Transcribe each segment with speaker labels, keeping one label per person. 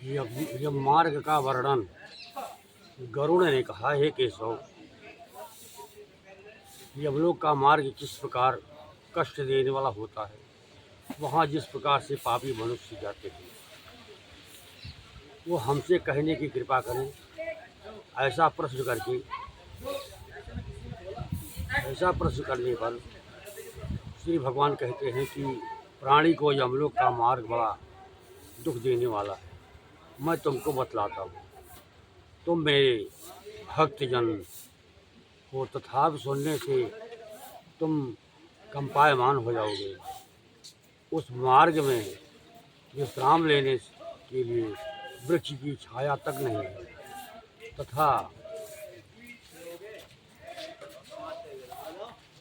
Speaker 1: यह मार्ग का वर्णन गरुड़ ने कहा है केशव। यमलोक का मार्ग किस प्रकार कष्ट देने वाला होता है, वहाँ जिस प्रकार से पापी मनुष्य जाते हैं, वो हमसे कहने की कृपा करें। ऐसा प्रश्न करने पर श्री भगवान कहते हैं कि प्राणी को यमलोक का मार्ग बड़ा दुख देने वाला है। मैं तुमको बतलाता हूँ, तुम मेरे भक्तजन हो, तथापि सुनने से तुम कंपायमान हो जाओगे। उस मार्ग में विश्राम लेने के लिए वृक्ष की छाया तक नहीं है, तथा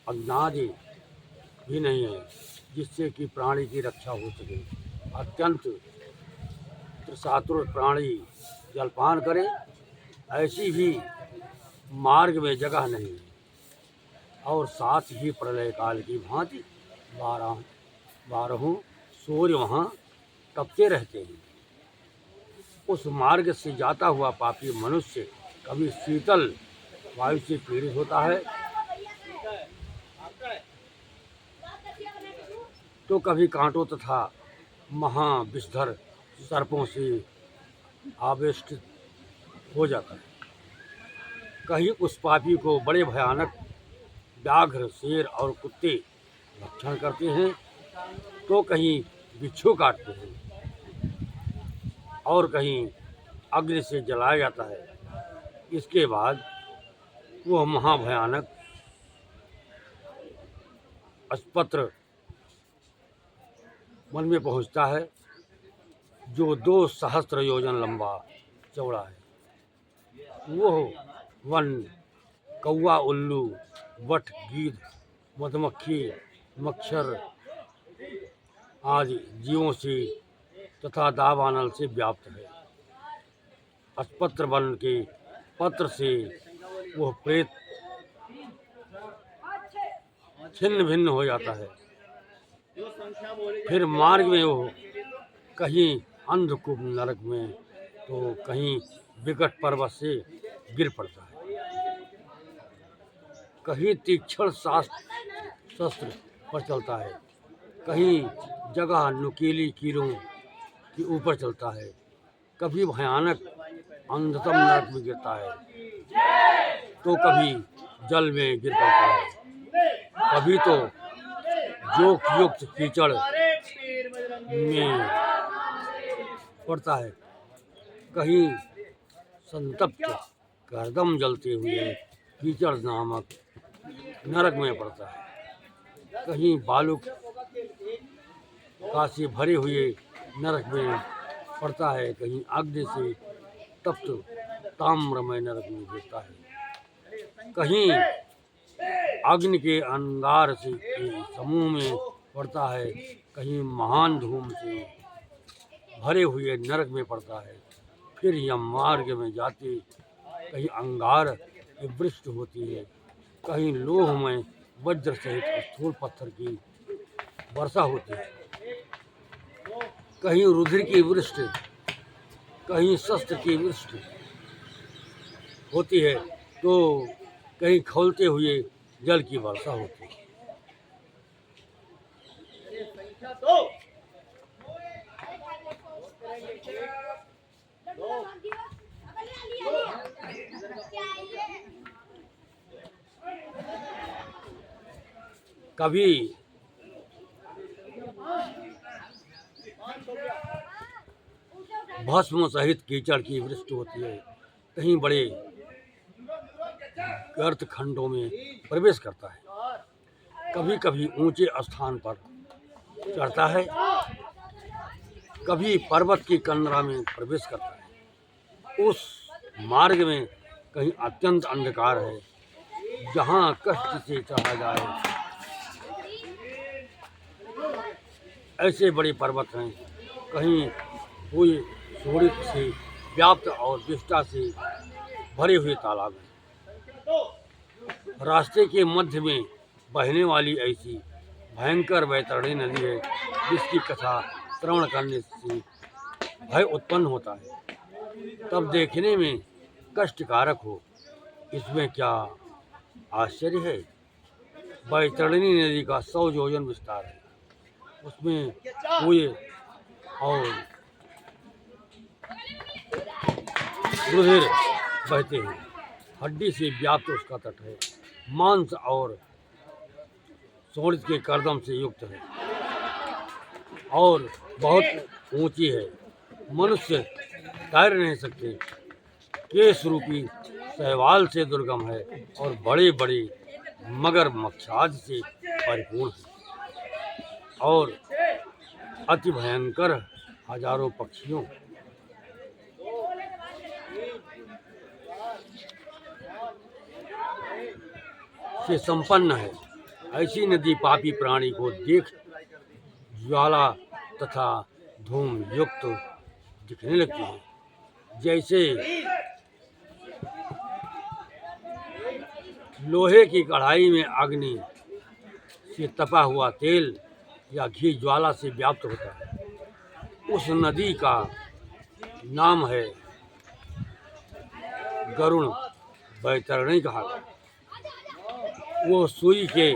Speaker 1: अग्नादि भी नहीं है जिससे कि प्राणी की रक्षा हो सके। अत्यंत त्रिशातुर प्राणी जलपान करे, ऐसी भी मार्ग में जगह नहीं है। और साथ ही प्रलय काल की भांति बारहों सूर्य वहाँ तपते रहते हैं। उस मार्ग से जाता हुआ पापी मनुष्य कभी शीतल वायु से पीड़ित होता है, तो कभी कांटों तथा महाविषधर सर्पों से आवेष्टित हो जाता है। कहीं उस पापी को बड़े भयानक व्याघ्र, शेर और कुत्ते भक्षण करते हैं, तो कहीं बिच्छू काटते हैं और कहीं अग्नि से जलाया जाता है। इसके बाद वह महाभयानक अस्पत्र वन में पहुंचता है, जो 2 सहस्त्र योजन लंबा चौड़ा है। वह वन कौवा, उल्लू, वट, गीध, मधुमक्खी, मच्छर आदि जीवों से तथा दावानल से व्याप्त है। अस्पत्र वन के पत्र से वह प्रेत छिन्न भिन्न हो जाता है। फिर मार्ग में वो कहीं अंधकूप नरक में, तो कहीं विकट पर्वत से गिर पड़ता है। कहीं तीक्ष्ण शस्त्र पर चलता है, कहीं जगह नुकीली कीलों के ऊपर चलता है, कभी भयानक अंधतम नरक में गिरता है, तो कभी जल में गिर पड़ता है, कभी तो जोक युक्त कीचड़ में पड़ता है, कहीं संतप्त गर्दम जलते हुए कीचड़ नामक नरक में पड़ता है, कहीं बालू का से भरे हुए नरक में पड़ता है, कहीं अग्नि से तप्त ताम्रमय नरक में गिरता है, कहीं अग्नि के अंगार से समूह में पड़ता है, कहीं महान धूम से भरे हुए नरक में पड़ता है। फिर यह मार्ग में जाते कहीं अंगार की वृष्टि होती है, कहीं लोह में वज्र सहित स्थूल पत्थर की वर्षा होती है, कहीं रुधिर की वृष्टि, कहीं शस्त्र की वृष्टि होती है, तो कहीं खौलते हुए जल की वर्षा होती है। कभी भस्म सहित कीचड़ की वृष्टि होती है, कहीं बड़े गर्त खंडों में प्रवेश करता है, कभी कभी ऊंचे स्थान पर चढ़ता है, कभी पर्वत की कंदरा में प्रवेश करता है। उस मार्ग में कहीं अत्यंत अंधकार है, जहाँ कष्ट से चढ़ा जाए ऐसे बड़े पर्वत हैं, कहीं हुए सूर्य से व्याप्त और विष्टा से भरे हुए तालाब हैं। रास्ते के मध्य में बहने वाली ऐसी भयंकर वैतरणी नदी है, जिसकी कथा श्रवण करने से भय उत्पन्न होता है, तब देखने में कष्टकारक हो, इसमें क्या आश्चर्य है। बैतरणी नदी का 100 योजन विस्तार है, उसमें कुएं और रुधिर बहते हैं, हड्डी से व्याप्त उसका तट है, मांस और सोडित के करदम से युक्त है और बहुत ऊंची है। मनुष्य तैर नहीं सकते, केश रूपी शैवाल से दुर्गम है और बड़े बड़े मगरमच्छादि से परिपूर्ण है और अति भयंकर हजारों पक्षियों से संपन्न है। ऐसी नदी पापी प्राणी को देख ज्वाला तथा धूम युक्त दिखने लगती है, जैसे लोहे की कढ़ाई में अग्नि से तपा हुआ तेल या घी ज्वाला से व्याप्त होता है। उस नदी का नाम है गरुण बैतरणी कहा। वो सुई के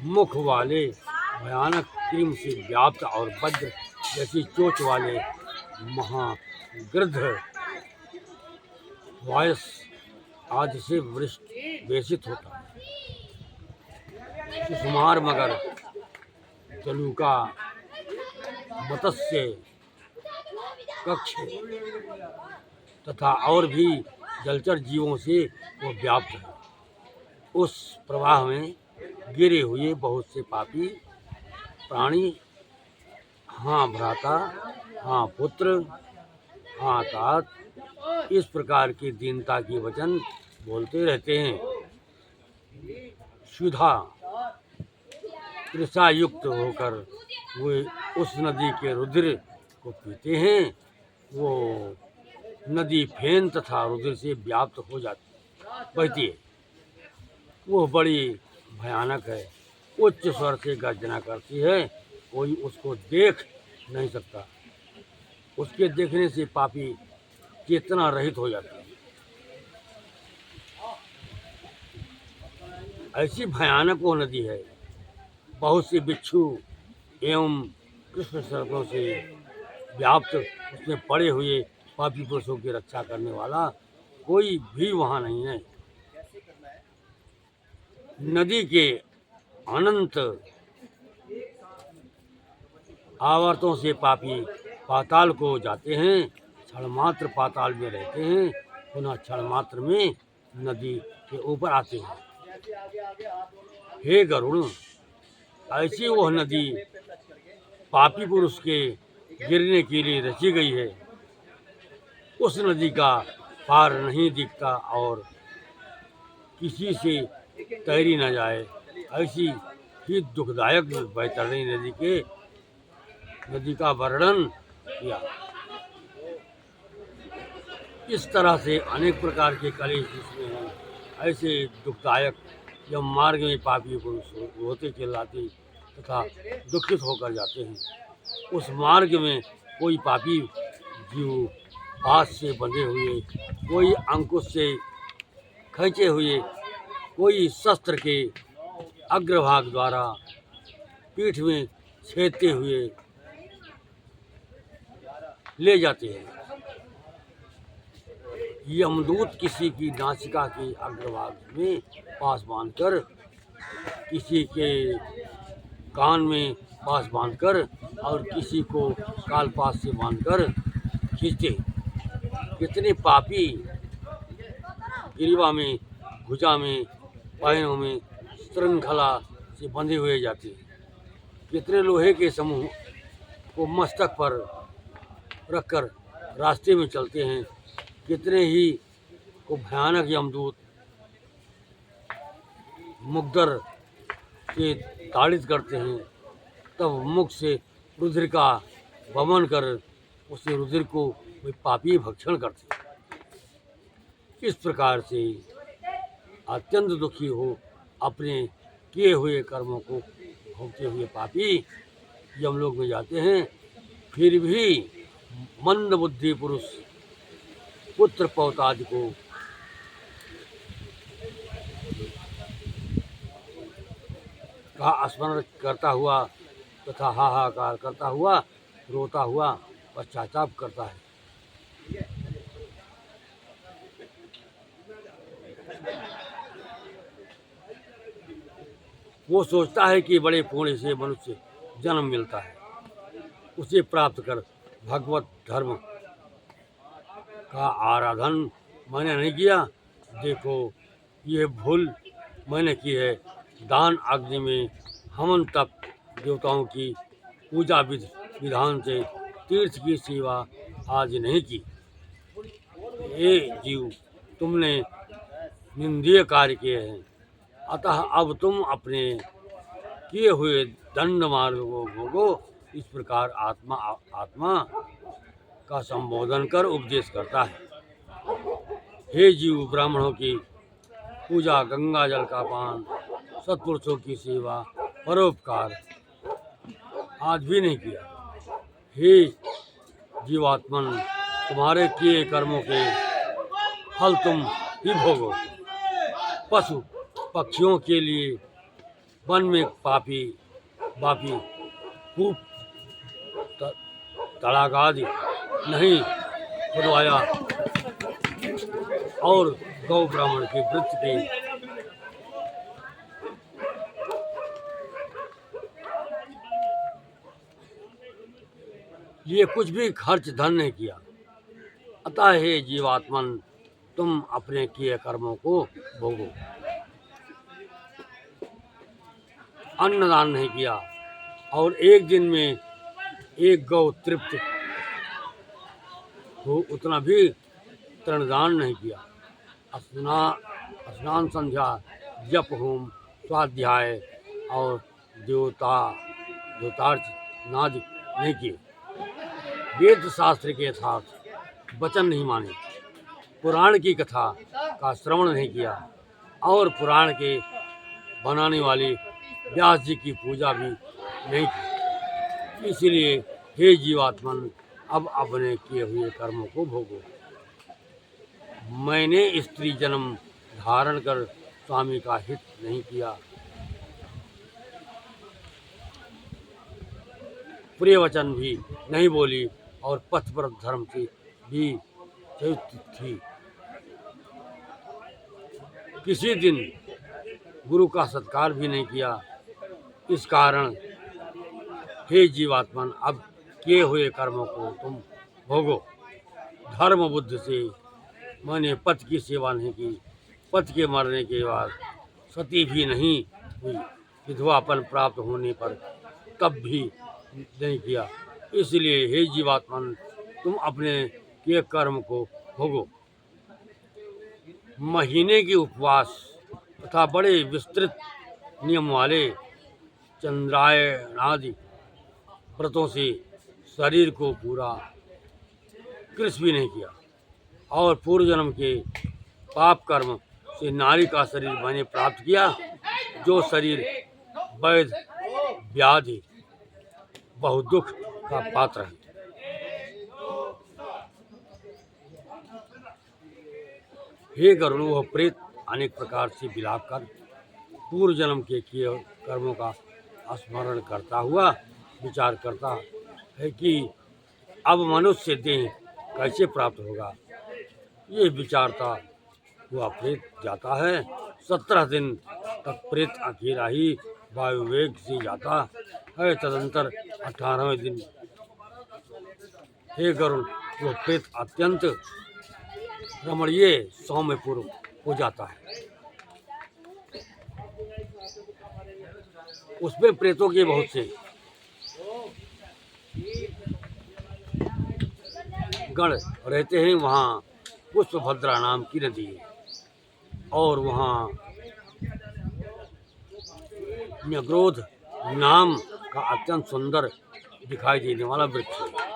Speaker 1: मुख वाले भयानक क्रीम से व्याप्त और वज्र जैसी चोंच वाले महागृध्र वायस आदि से वेशित होता है। सुकुमार मगर, जलूका, मत्स्य, कक्ष तथा और भी जलचर जीवों से वो व्याप्त है। उस प्रवाह में गिरे हुए बहुत से पापी प्राणी हाँ भ्राता, हाँ पुत्र, हाँ तात, इस प्रकार के दीनता के वचन बोलते रहते हैं। क्षुधा तृषा युक्त होकर वे उस नदी के रुधिर को पीते हैं। वो नदी फेन तथा रुधिर से व्याप्त हो जाती बहती है। वो बड़ी भयानक है, उच्च स्वर से गर्जना करती है, कोई उसको देख नहीं सकता। उसके देखने से पापी चेतना रहित हो जाता है। ऐसी भयानक वो नदी है, बहुत सी बिच्छू एवं कृष्ण सर्पों से व्याप्त उसमें पड़े हुए पापी पुरुषों की रक्षा करने वाला कोई भी वहाँ नहीं है। नदी के अनंत आवर्तों से पापी पाताल को जाते हैं, क्षण मात्र पाताल में रहते हैं, पुनः क्षण मात्र में नदी के ऊपर आते हैं। हे गरुड़, ऐसी वह नदी पापी पुरुष के गिरने के लिए रची गई है। उस नदी का पार नहीं दिखता और किसी से तैरी न जाए, ऐसी ही दुखदायक बैतरणी नदी का वर्णन किया। इस तरह से अनेक प्रकार के कलेश इसमें हैं। ऐसे दुखदायक जब मार्ग में पापी पुरुष होते चिल्लाते तथा दुखित होकर जाते हैं। उस मार्ग में कोई पापी जीव बाँस से बंधे हुए, कोई अंकुश से खींचे हुए, कोई शस्त्र के अग्रभाग द्वारा पीठ में छेदते हुए ले जाते हैं। यमदूत किसी की नासिका के अग्रभाग में पास बांधकर, किसी के कान में पास बांधकर और किसी को कालपास से बांधकर खींचते। कितने पापी गिरीवा में, भुजा में, पैरों में श्रृंखला से बंधे हुए जाते हैं। कितने लोहे के समूह को मस्तक पर रखकर रास्ते में चलते हैं। कितने ही को भयानक यमदूत मुकद्दर से ताड़ित करते हैं, तब मुख से रुधिर का वमन कर उसे रुधिर को वे पापी भक्षण करते हैं। इस प्रकार से अत्यंत दुखी हो अपने किए हुए कर्मों को भोगते हुए पापी यमलोक में जाते हैं। फिर भी मंद बुद्धि पुरुष पुत्र पौतादि को का स्मरण करता हुआ तथा हाहाकार करता हुआ रोता हुआ पश्चाताप करता है। वो सोचता है कि बड़े पुण्य से मनुष्य जन्म मिलता है, उसे प्राप्त कर भगवत धर्म का आराधन मैंने नहीं किया। देखो ये भूल मैंने की है। दान अग्नि में हवन तप देवताओं की पूजा विधान से तीर्थ की सेवा आज नहीं की। ये जीव तुमने निंदनीय कार्य किए हैं, अतः अब तुम अपने किए हुए दंड मार्ग को भोगो। इस प्रकार आत्मा का संबोधन कर उपदेश करता है। हे जीव, ब्राह्मणों की पूजा, गंगा जल का पान, सत्पुरुषों की सेवा, परोपकार आज भी नहीं किया। हे जीवात्मन, तुम्हारे किए कर्मों के फल तुम ही भोगो। पशु पक्षियों के लिए वन में बापी कूप तड़ाक आदि नहीं खुदवाया और गौ ब्राह्मण की वृत्ति के लिए कुछ भी खर्च धन नहीं किया। अतः हे जीवात्मन, तुम अपने किए कर्मों को भोगो। अन्नदान नहीं किया और एक दिन में एक गौ तृप्त हो उतना भी तृणदान नहीं किया। स्नान, संध्या, जप, होम, स्वाध्याय और देवतार्च नादि नहीं किए। वेद शास्त्र के यथार्थ वचन नहीं माने, पुराण की कथा का श्रवण नहीं किया और पुराण के बनाने वाले व्यास जी की पूजा भी नहीं की। इसलिए हे जीवात्मन, अब अपने किए हुए कर्मों को भोगो। मैंने स्त्री जन्म धारण कर स्वामी का हित नहीं किया, प्रिय वचन भी नहीं बोली और पथपर धर्म से भी संयुक्त थी। किसी दिन गुरु का सत्कार भी नहीं किया। इस कारण हे जीवात्मन, अब किए हुए कर्मों को तुम भोगो। धर्म बुद्धि से मैंने पति की सेवा नहीं की, पति के मरने के बाद सती भी नहीं हुई, विधवापन प्राप्त होने पर तब भी नहीं किया। इसलिए हे जीवात्मन, तुम अपने किए कर्म को भोगो। महीने की उपवास तथा बड़े विस्तृत नियम वाले चंद्रायणादि व्रतों से शरीर को पूरा कृश भी नहीं किया और पूर्व जन्म के पाप कर्म से नारी का शरीर मैंने प्राप्त किया, जो शरीर वैध व्याधि बहुदुख का पात्र है। हे गरुड़, वह प्रेत अनेक प्रकार से विलाप कर पूर्व जन्म के किए कर्मों का स्मरण करता हुआ विचार करता है कि अब मनुष्य देह कैसे प्राप्त होगा। ये विचारता हुआ प्रेत जाता है। 17 दिन तक प्रेत अकेला ही वायु वेग से जाता है। तदंतर 18वें दिन हे गरुड़, वह प्रेत अत्यंत रमणीय सौम्यपूर्व हो जाता है। उसमें प्रेतों के बहुत से गण रहते हैं। वहाँ पुष्पभद्रा नाम की नदी है और वहाँ न्यग्रोध नाम का अत्यंत सुंदर दिखाई देने वाला वृक्ष है।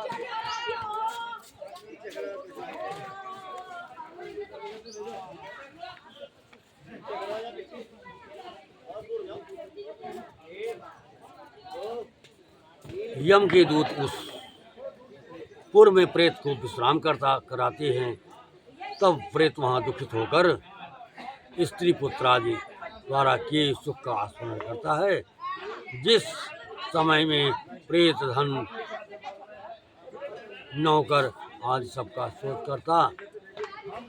Speaker 1: यम के दूत उस पूर्व में प्रेत को विश्राम कराते हैं, तब प्रेत वहाँ दुखित होकर स्त्री पुत्र आदि द्वारा किए सुख का आस्वादन करता है। जिस समय में प्रेत धन नौकर आदि सबका शोध करता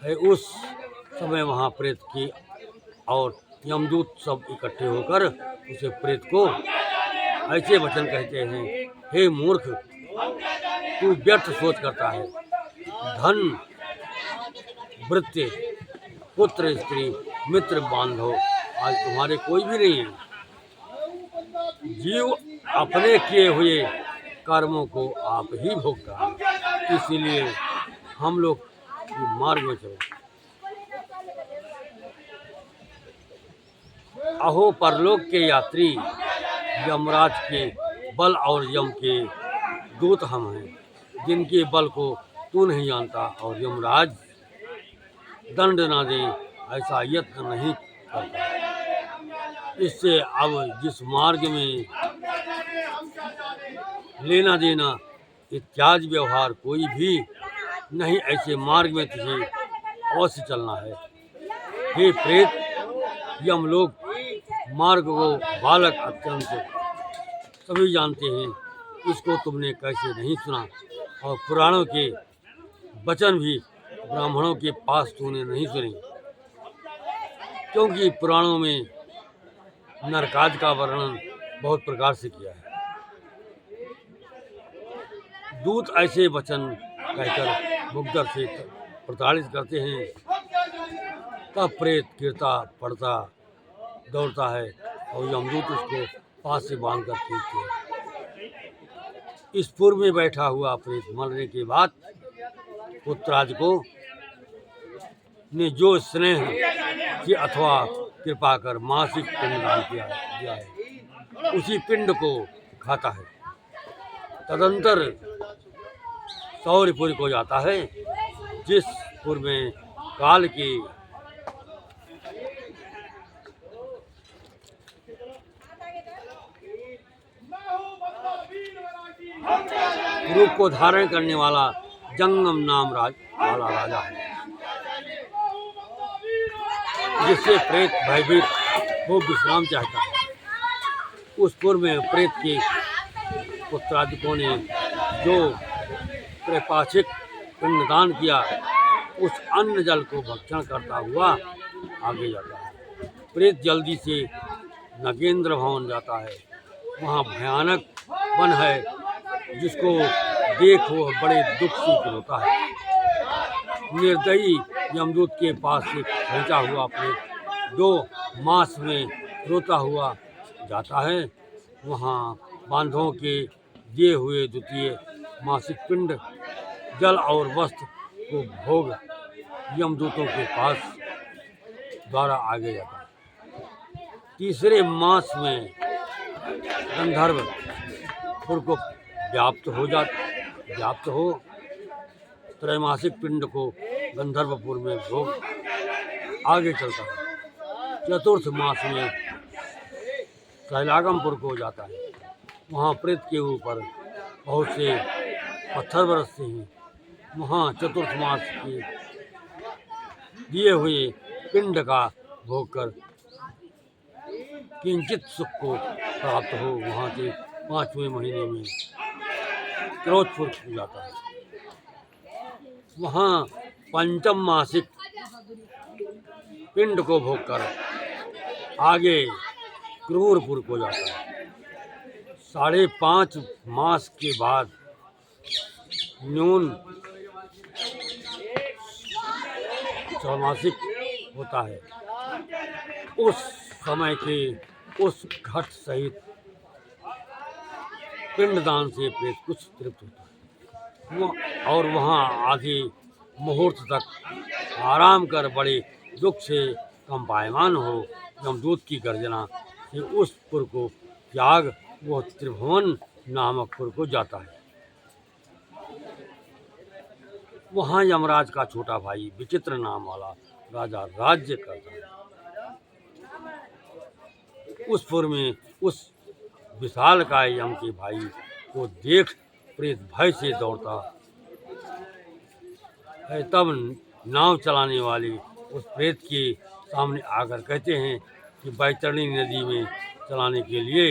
Speaker 1: है, उस समय वहाँ प्रेत की और यमदूत सब इकट्ठे होकर उसे प्रेत को ऐसे वचन कहते हैं, हे मूर्ख, तू व्यर्थ सोच करता है। धन, वृत्ति, पुत्र, स्त्री, मित्र, बांधव आज तुम्हारे कोई भी नहीं है। जीव अपने किए हुए कर्मों को आप ही भोगता है, इसीलिए हम लोग मार्ग में चलो। अहो परलोक के यात्री, यमराज के बल और यम के दूत हम हैं, जिनके बल को तू नहीं जानता, और यमराज दंड ना दे ऐसा यत्न नहीं करता। इससे अब जिस मार्ग में लेना देना इत्यादि व्यवहार कोई भी नहीं, ऐसे मार्ग में तुझे अवश्य चलना है। हे प्रेत, यम लोग मार्ग को बालक अत्यंत सभी जानते हैं, इसको तुमने कैसे नहीं सुना, और पुराणों के वचन भी ब्राह्मणों के पास तूने नहीं सुने, क्योंकि पुराणों में नरकाज का वर्णन बहुत प्रकार से किया है। दूत ऐसे वचन कहकर मुग्धर से प्रताड़ित करते हैं, तब प्रेत गिरता पड़ता दौड़ता है, और यमदूत उसको पास से बांध कर खींचते हैं। इस पूर्व में बैठा हुआ प्रेत मरने के बाद पुत्राज को ने जो स्नेह कि अथवा कृपा कर मासिक पिंड दान दिया है, उसी पिंड को खाता है। तदंतर सौर्यपुरी को जाता है, जिस पूर्व में काल के रूप को धारण करने वाला जंगम नाम वाला राजा है, जिससे प्रेत भयभीत वो विश्राम चाहता है। उस पूर्व में प्रेत के पुत्रादिकों ने जो त्रैपाक्षिक पिंडदान किया, उस अन्न जल को भक्षण करता हुआ आगे जाता है। प्रेत जल्दी से नगेंद्र भवन जाता है। वहाँ भयानक वन है, जिसको देख वो बड़े दुख से रोता है। निर्दयी यमदूत के पास से पहुँचा हुआ प्रेत 2 मास में रोता हुआ जाता है। वहाँ बांधवों के दिए हुए द्वितीय मासिक पिंड, जल और वस्त्र को भोग यमदूतों के पास द्वारा आगे जाता है। तीसरे मास में गंधर्व पुर को व्याप्त हो त्रैमासिक पिंड को गंधर्वपुर में भोग आगे चलता है। चतुर्थ मास में कैलागमपुर को जाता है। वहाँ प्रेत के ऊपर बहुत से पत्थर बरसते हैं। वहाँ चतुर्थ मास के दिए हुए पिंड का भोग कर किंचित सुख को प्राप्त हो, वहाँ से 5वें महीने में क्रोधपुर जाता है। वहाँ पंचम मासिक पिंड को भोग कर आगे क्रूरपुर को जाता है। 5.5 मास के बाद न्यून चौमासिक होता है। उस समय के उस घट सहित पिंडदान से प्रेत कुछ तृप्त होता है, और वहाँ आधे मुहूर्त तक आराम कर बड़े दुख से कंपायमान हो यमदूत की गर्जना से उस पुर को त्याग वह त्रिभुवन नामक पुर को जाता है। वहाँ यमराज का छोटा भाई विचित्र नाम वाला राजा राज्य करता है। उस पुर में उस विशाल काय यम के भाई को देख प्रेत भय से दौड़ता है। तब नाव चलाने वाले उस प्रेत के सामने आकर कहते हैं कि बैतरणी नदी में चलाने के लिए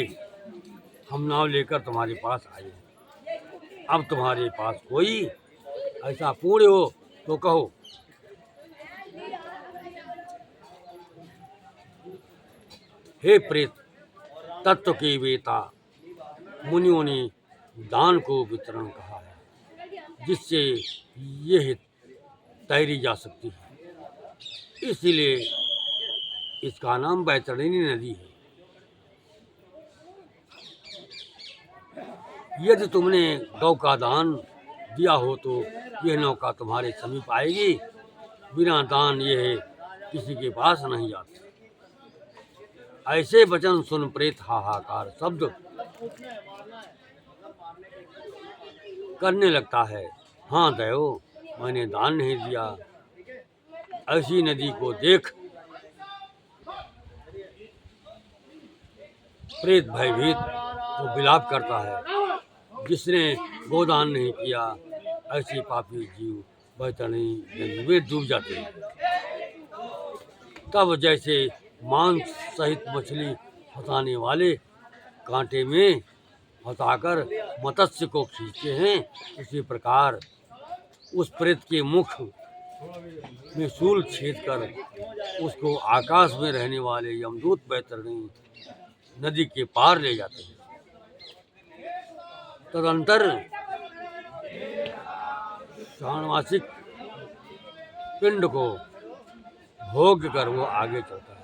Speaker 1: हम नाव लेकर तुम्हारे पास आए हैं। अब तुम्हारे पास कोई ऐसा पुण्य हो तो कहो। हे प्रेत तत्व के वेता, मुनियों ने दान को वितरण कहा है जिससे यह तैरी जा सकती है, इसलिए इसका नाम बैतरणी नदी है। यदि तुमने गौ का दान दिया हो तो यह नौका तुम्हारे समीप आएगी, बिना दान यह किसी के पास नहीं जाती। ऐसे वचन सुन प्रेत हाहाकार शब्द करने लगता है। हाँ दैव, मैंने दान नहीं दिया। ऐसी नदी को देख प्रेत भयभीत तो विलाप करता है। जिसने गोदान नहीं किया, ऐसे पापी जीव बैतरणी नदी में डूब जाते हैं। तब जैसे मांस सहित मछली फंसाने वाले कांटे में फंसाकर मत्स्य को खींचते हैं, उसी प्रकार उस प्रेत के मुख में शूल छेद कर उसको आकाश में रहने वाले यमदूत बैतरणी नदी के पार ले जाते हैं। तदंतर श्रावणमासिक पिंड को भोग कर वो आगे चलता है।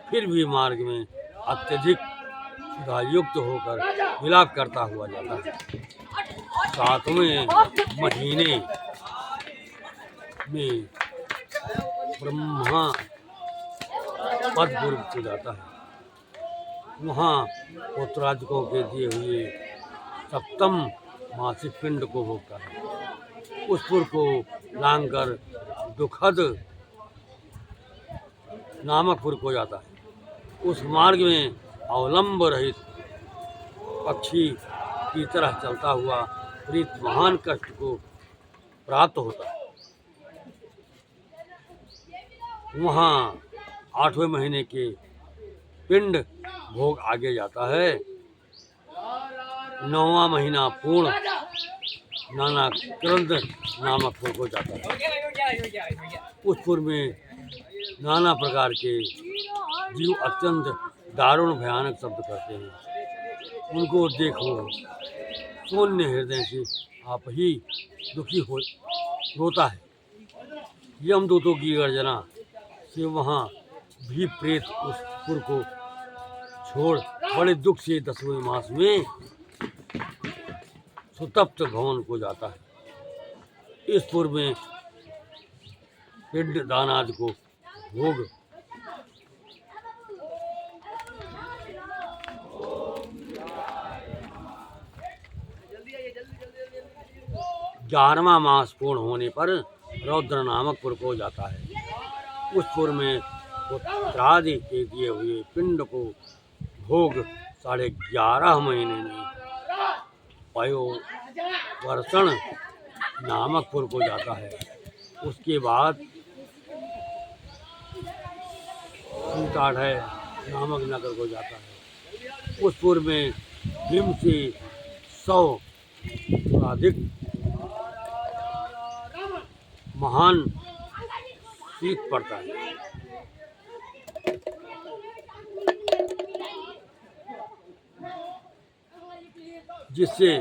Speaker 1: फिर भी मार्ग में अत्यधिक क्षुधायुक्त होकर विलाप करता हुआ जाता है। 7वें महीने में ब्रह्मा पदपुर को जाता है। वहाँ पुत्रादिकों के दिए हुए 7वें मासिक पिंड को भोगता है। उस पुर को लांघकर दुखद नामक पुर को जाता है। उस मार्ग में अवलंब रहित पक्षी की तरह चलता हुआ प्रेत महान कष्ट को प्राप्त होता है। वहाँ 8वें महीने के पिंड भोग आगे जाता है। 9वां महीना पूर्ण नाना क्रंद नामक पुर को जाता है। उस पुर में नाना प्रकार के जीव अत्यंत दारुण भयानक शब्द करते हैं। उनको देखो शून्य हृदय से आप ही दुखी हो रोता है। यमदूतों की गर्जना से वहाँ भी प्रेत उस पुर को छोड़ बड़े दुख से 10वें मास में सुतप्त भवन को जाता है। इस पुर में पिंड दान आदि को भोग 11वां मास पूर्ण होने पर रौद्र नामक पुर को जाता है। उस पुर में पुत्रादि के दिए हुए पिंड को भोग 11.5 महीने में पयोवर्षण नामक पुर को जाता है। उसके बाद सीताढ़य नामक नगर को जाता है। उस पुर में हिम से 100 अधिक महान शीत पड़ता है। जिससे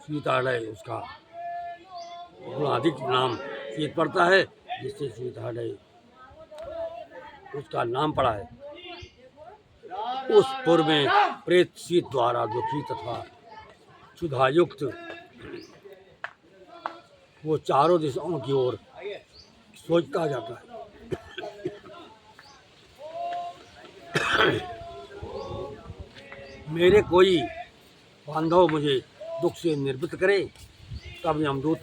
Speaker 1: सीताढ़य उसका गुणाधिक नाम शीत पड़ता है, जिससे सीताढ़य उसका नाम पड़ा है। उस पुर में प्रेत शीत द्वारा दुखी तथा क्षुधायुक्त वो चारों दिशाओं की ओर सोचता जाता है। मेरे कोई बांधव मुझे दुख से निर्वृत्त करे। तब यमदूत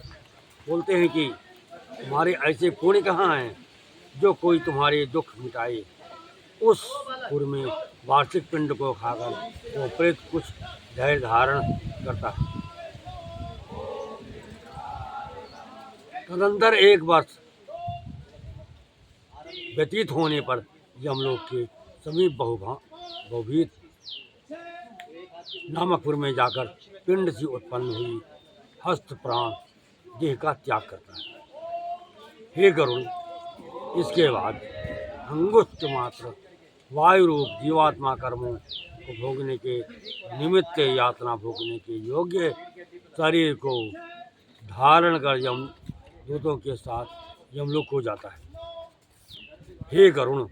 Speaker 1: बोलते हैं कि तुम्हारे ऐसे पुण्य कहाँ हैं जो कोई तुम्हारे दुख मिटाए। उस पुर में वार्षिक पिंड को खाकर वो प्रेत कुछ धैर्य धारण करता है। तदंतर 1 वर्ष व्यतीत होने पर यमलोक के समीप बहुभीत नामकपुर में जाकर पिंड से उत्पन्न हुई हस्त प्राण देह का त्याग करता है। हे गरुड़, इसके बाद अंगुष्ठ मात्र वायु रूप जीवात्मा कर्मों को भोगने के निमित्त यातना भोगने के योग्य शरीर को धारण कर यमदूतों के साथ यमलोक को जाता है। हे गरुण,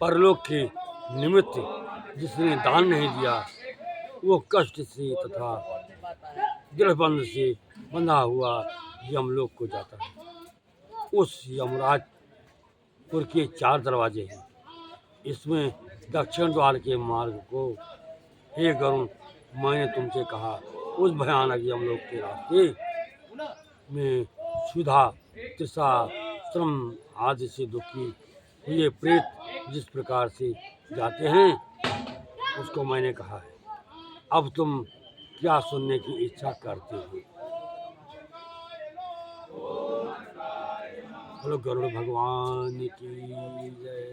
Speaker 1: परलोक के निमित्त जिसने दान नहीं दिया वो कष्ट से तथा दृढ़बंध से बंधा हुआ यमलोक को जाता है। उस यमराजपुर के 4 दरवाजे हैं। इसमें दक्षिण द्वार के मार्ग को, हे गरुण, मैंने तुमसे कहा, उस भयानक यमलोक के रास्ते में क्षुधा, तृषा, श्रम आदि से दुखी हुए प्रेत जिस प्रकार से जाते हैं उसको मैंने कहा है। अब तुम क्या सुनने की इच्छा करते हो? बोलो गरुड़ भगवान की जय।